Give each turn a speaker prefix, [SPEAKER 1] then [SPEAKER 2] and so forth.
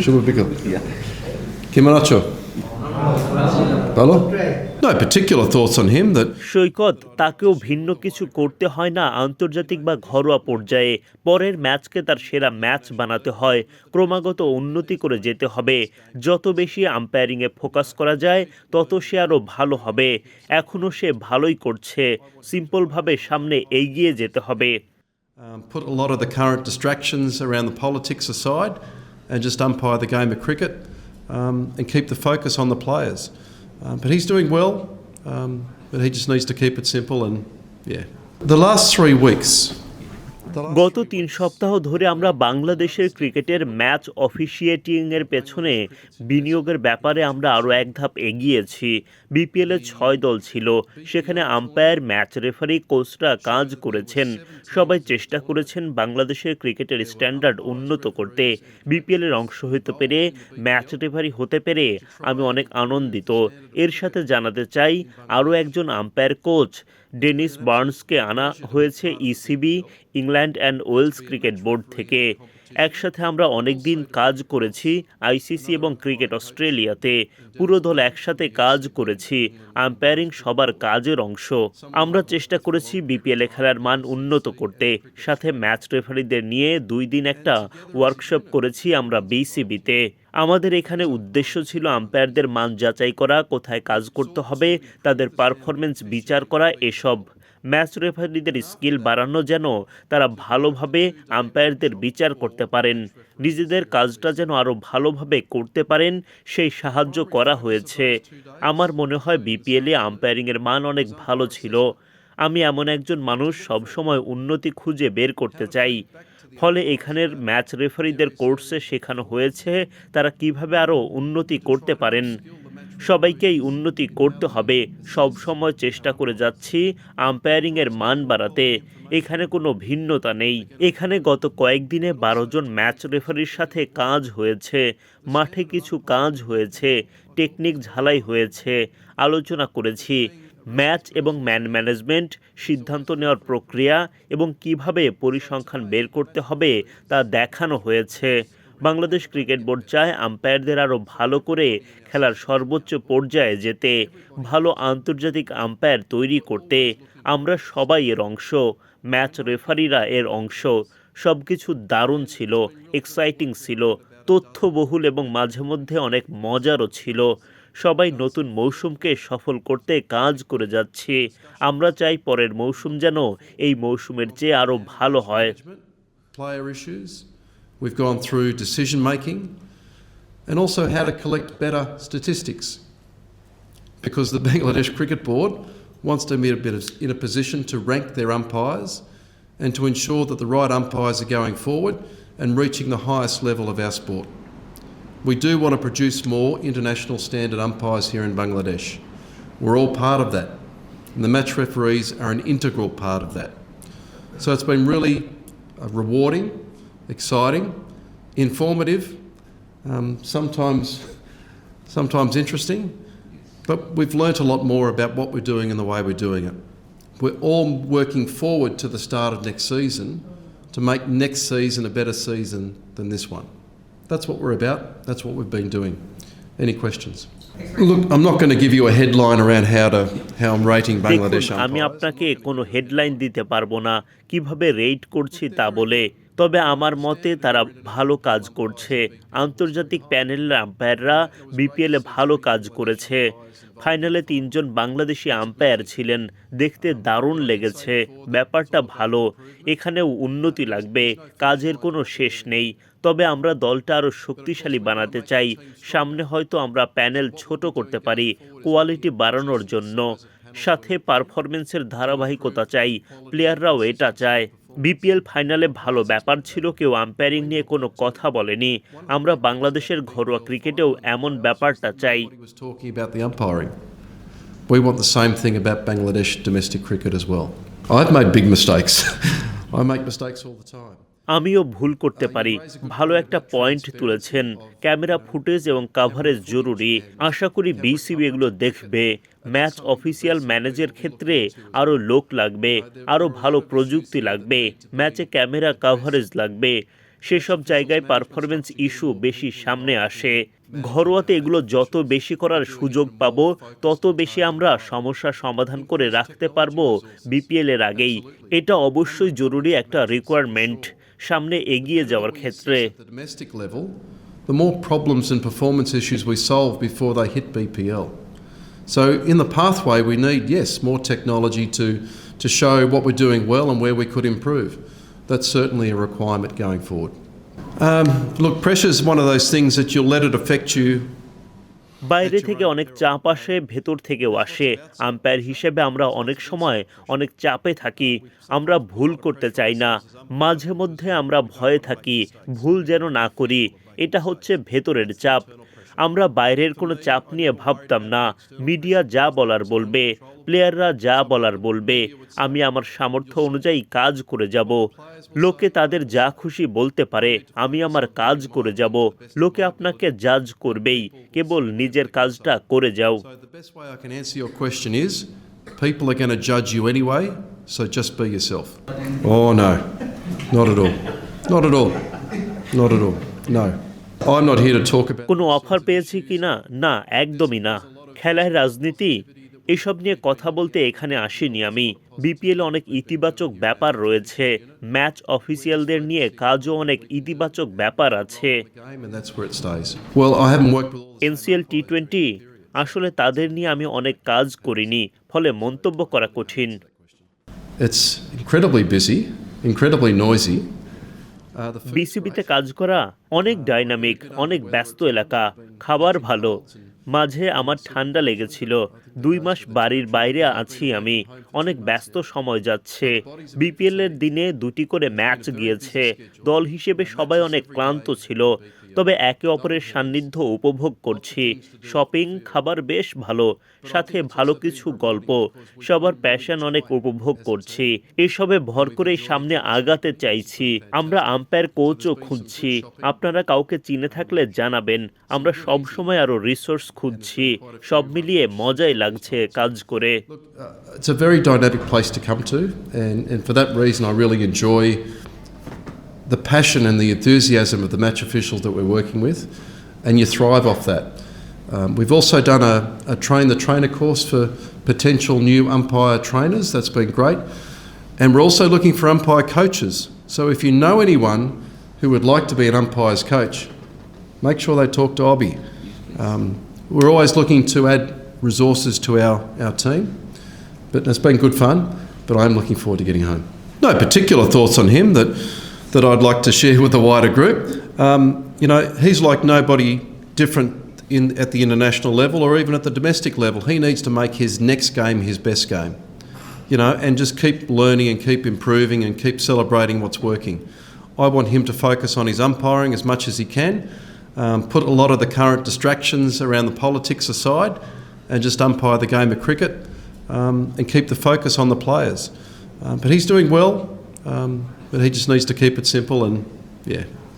[SPEAKER 1] Should we pick up? Yeah. Kimaracho. Hello? No particular thoughts on him that
[SPEAKER 2] সৈকত, তাকেও ভিন্ন কিছু করতে হয় না আন্তর্জাতিক বা ঘরোয়া পর্যায়ে। পরের ম্যাচকে তার সেরা ম্যাচ বানাতে হয়, ক্রমাগত উন্নতি করে যেতে হবে। যত বেশি আম্পায়ারিংয়ে ফোকাস করা যায় তত সে আরও ভালো হবে। এখনও সে ভালোই করছে, সিম্পলভাবে সামনে এগিয়ে যেতে হবে।
[SPEAKER 1] put a lot of the current distractions around the politics aside and just umpire the game of cricket and keep the focus on the players. But he's doing well, but he just needs to keep it simple and yeah. The last 3 weeks.
[SPEAKER 2] গত ৩ সপ্তাহ ধরে আমরা বাংলাদেশের ক্রিকেটের match অফিসিয়েটিংয়ের পেছনে বিনিয়োগের ব্যাপারে আমরা আরও এক ধাপ এগিয়েছি। বিপিএলে ৬ দল ছিল, সেখানে আম্পায়ার, ম্যাচ রেফারি, কোচরা কাজ করেছেন। সবাই চেষ্টা করেছেন বাংলাদেশের ক্রিকেটের স্ট্যান্ডার্ড উন্নত করতে। বিপিএলের অংশ হতে পেরে, ম্যাচ রেফারি হতে পেরে আমি অনেক আনন্দিত। এর সাথে জানাতে চাই, আরও একজন আম্পায়ার কোচ ডেনিস বার্নসকে আনা হয়েছে ECB, England and Wales cricket board থেকে। একসাথে আমরা অনেক দিন কাজ করেছি আইসিসি এবং ক্রিকেট অস্ট্রেলিয়াতে। পুরো দল একসাথে কাজ করেছি। আম্পায়ারিং সবার কাজের অংশ। আমরা চেষ্টা করেছি বিপিএলে খেলার মান উন্নত করতে। সাথে ম্যাচ রেফারিদের নিয়ে 2 দিন একটা ওয়ার্কশপ করেছি আমরা বিসিবিতে। আমাদের এখানে উদ্দেশ্য ছিল আম্পায়ারদের মান যাচাই করা, কোথায় কাজ করতে হবে, তাদের পারফরমেন্স বিচার করা, এসব। ম্যাচ রেফারিদের স্কিল বাড়ানো, যেন তারা ভালোভাবে আম্পায়ারদের বিচার করতে পারেন, নিজেদের কাজটা যেন আরও ভালোভাবে করতে পারেন, সেই সাহায্য করা হয়েছে। আমার মনে হয় বিপিএলে আম্পায়ারিংয়ের মান অনেক ভালো ছিল। আমি এমন একজন মানুষ, সবসময় উন্নতি খুঁজে বের করতে চাই। ফলে এখানের ম্যাচ রেফারিদের কোর্সে শেখানো হয়েছে তারা কিভাবে আরও উন্নতি করতে পারেন। সবাইকেই উন্নতি করতে হবে। সব সময় চেষ্টা করে যাচ্ছি আম্পায়ারিংয়ের মান বাড়াতে। এখানে কোনো ভিন্নতা নেই। এখানে গত কয়েকদিনে 12 জন ম্যাচ রেফারির সাথে কাজ হয়েছে, মাঠে কিছু কাজ হয়েছে, টেকনিক ঝালাই হয়েছে, আলোচনা করেছি। ম্যাচ এবং ম্যান ম্যানেজমেন্ট, সিদ্ধান্ত নেওয়ার প্রক্রিয়া এবং কিভাবে পরিসংখ্যান বের করতে হবে তা দেখানো হয়েছে। বাংলাদেশ ক্রিকেট বোর্ড চায় আম্পায়ারদের আরও ভালো করে খেলার সর্বোচ্চ পর্যায়ে যেতে, ভালো আন্তর্জাতিক আম্পায়ার তৈরি করতে। আমরা সবাই এর অংশ, ম্যাচ রেফারিরা এর অংশ। সবকিছু দারুণ ছিল, এক্সাইটিং ছিল, তথ্যবহুল এবং মাঝে মধ্যে অনেক মজারও ছিল। সবাই নতুন মৌসুমকে সফল করতে কাজ করে যাচ্ছে। আমরা চাই পরের মৌসুম যেন এই মৌসুমের চেয়ে আরও ভালো হয়।
[SPEAKER 1] Player issues. We've gone through decision making and also how to collect better statistics. Because the Bangladesh Cricket Board wants to be in a position to rank their umpires and to ensure that the right umpires are going forward and reaching the highest level of our sport. We do want to produce more international standard umpires here in Bangladesh. We're all part of that. And the match referees are an integral part of that. So it's been really rewarding, exciting, informative, sometimes interesting, but we've learnt a lot more about what we're doing and the way we're doing it. We're all working forward to the start of next season to make next season a better season than this one. That's what we're about. That's what we've been doing. Any questions? Look, I'm not going to give you a headline around how I'm rating Bangladesh
[SPEAKER 2] দেখুন, আমি
[SPEAKER 1] umpires.
[SPEAKER 2] আপনাকে কোনো headline দিতে পারবো না কিভাবে rate করছি তা বলে। তবে আমার মতে তারা ভালো কাজ করছে। আন্তর্জাতিক প্যানেলের আম্পায়াররা বিপিএলে ভালো কাজ করেছে। ফাইনালে 3 জন বাংলাদেশি আম্পায়ার ছিলেন, দেখতে দারুণ লেগেছে। ব্যাপারটা ভালো। এখানেও উন্নতি লাগবে, কাজের কোনো শেষ নেই। তবে আমরা দলটা আরও শক্তিশালী বানাতে চাই। সামনে হয়তো আমরা প্যানেল ছোট করতে পারি কোয়ালিটি বাড়ানোর জন্য। সাথে পারফরমেন্সের ধারাবাহিকতা চাই, প্লেয়াররাও এটা চায়। বিপিএল ফাইনালে ভালো ব্যাপার ছিল, কেউ আম্পায়ারিং নিয়ে কোনো কথা বলেনি। আমরা বাংলাদেশের ঘরোয়া ক্রিকেটেও এমন ব্যাপারটা চাই।
[SPEAKER 1] He was talking about the umpiring. We want the same thing about Bangladesh domestic cricket as well. I've made big mistakes. I make mistakes all the time.
[SPEAKER 2] আমিও ভুল করতে পারি। ভালো একটা পয়েন্ট তুলেছেন। ক্যামেরা ফুটেজ এবং কাভারেজ জরুরি। আশা করি বিসিবি এগুলো দেখবে। ম্যাচ অফিসিয়াল ম্যানেজের ক্ষেত্রে আরও লোক লাগবে, আরও ভালো প্রযুক্তি লাগবে, ম্যাচে ক্যামেরা কাভারেজ লাগবে। সেসব জায়গায় পারফরমেন্স ইস্যু বেশি সামনে আসে। ঘরোয়াতে এগুলো যত বেশি করার সুযোগ পাবো, তত বেশি আমরা সমস্যা সমাধান করে রাখতে পারবো বিপিএল এর আগেই। এটা অবশ্যই জরুরি একটা রিকোয়ারমেন্ট সামনে এগিয়ে যাওয়ার ক্ষেত্রে।
[SPEAKER 1] At the domestic level, the more problems and performance issues we solve before they hit BPL. So in the pathway we need, yes, more technology to show what we're doing well and where we could improve. That's certainly a requirement going forward. Look, pressure is one of those things that you'll let it affect you.
[SPEAKER 2] বাইরে থেকে অনেক চাপ আসে, ভেতর থেকেও আসে। Umpire হিসেবে আমরা অনেক সময় অনেক চাপে থাকি। আমরা ভুল করতে চাই না। মাঝে মধ্যে আমরা ভয়ে থাকি, ভুল যেন না করি। এটা হচ্ছে ভেতরের চাপ। আমরা বাইরের কোনো চাপ নিয়ে ভাবতাম না। মিডিয়া যা বলার বলবে, প্লেয়াররা যা বলার বলবে। আমি আমার সামর্থ্য অনুযায়ী কাজ করে যাব। লোকে তাদের যা খুশি বলতে পারে, আমি আমার কাজ করে যাব। লোকে আপনাকে জাজ করবেই, কেবল নিজের কাজটা করে যাও।
[SPEAKER 1] So the best way I can answer your question is, people are going to judge you anyway, so just be yourself. Oh no, not at all. Not at all. Not at all. No. I'm not here to talk about...
[SPEAKER 2] কোনো offer পেয়েছি কিনা? না, একদমই না। খেলায় রাজনীতি এসব নিয়ে কথা বলতে এখানে আসিনি আমি। বিপিএল অনেক ইতিবাচক ব্যাপার রয়েছে। ম্যাচ অফিসিয়ালদের নিয়ে কাজও অনেক ইতিবাচক ব্যাপার আছে।
[SPEAKER 1] game and that's where it stays. Well, I haven't worked with all the...
[SPEAKER 2] NCL T20 আসলে তাদের নিয়ে আমি অনেক কাজ করিনি, ফলে মন্তব্য করা কঠিন।
[SPEAKER 1] It's incredibly busy, incredibly noisy.
[SPEAKER 2] বিসিবিতে কাজ করা অনেক ডাইনামিক, অনেক ব্যস্ত এলাকা। খাবার ভালো। মাঝে আমার ঠান্ডা লেগেছিল। 2 মাস বাড়ির বাইরে আছি আমি। অনেক ব্যস্ত সময় যাচ্ছে। বিপিএল এর দিনে 2টি করে ম্যাচ গিয়েছে। দল হিসেবে সবাই অনেক ক্লান্ত ছিল। তবে একে অপরের সান্নিধ্য উপভোগ করছি। শপিং, খাবার বেশ ভালো, সাথে ভালো কিছু গল্প। সবার প্যাশন অনেক উপভোগ করছি। এসবে ভর করে সামনে আগাতে চাইছি। আমরা আম্পায়ার কোচও খুঁজছি। আপনারা কাউকে চিনে থাকলে জানাবেন। আমরা সব সময় আরো রিসোর্স খুঁজছি। সব মিলিয়ে মজাই লাগছে কাজ করে।
[SPEAKER 1] It's a very dynamic place to come to, and for that reason I really enjoy the passion and the enthusiasm of the match officials that we're working with, and you thrive off that. We've also done a train the trainer course for potential new umpire trainers. That's been great. And we're also looking for umpire coaches. So if you know anyone who would like to be an umpire's coach, make sure they talk to Obby. We're always looking to add resources to our team, but it's been good fun, but I'm looking forward to getting home. No particular thoughts on him that I'd like to share with the wider group. You know, he's like nobody different at the international level or even at the domestic level. He needs to make his next game his best game, you know, and just keep learning and keep improving and keep celebrating what's working. I want him to focus on his umpiring as much as he can, put a lot of the current distractions around the politics aside and just umpire the game of cricket, and keep the focus on the players. But he's doing well, but he just needs to keep it simple and, yeah,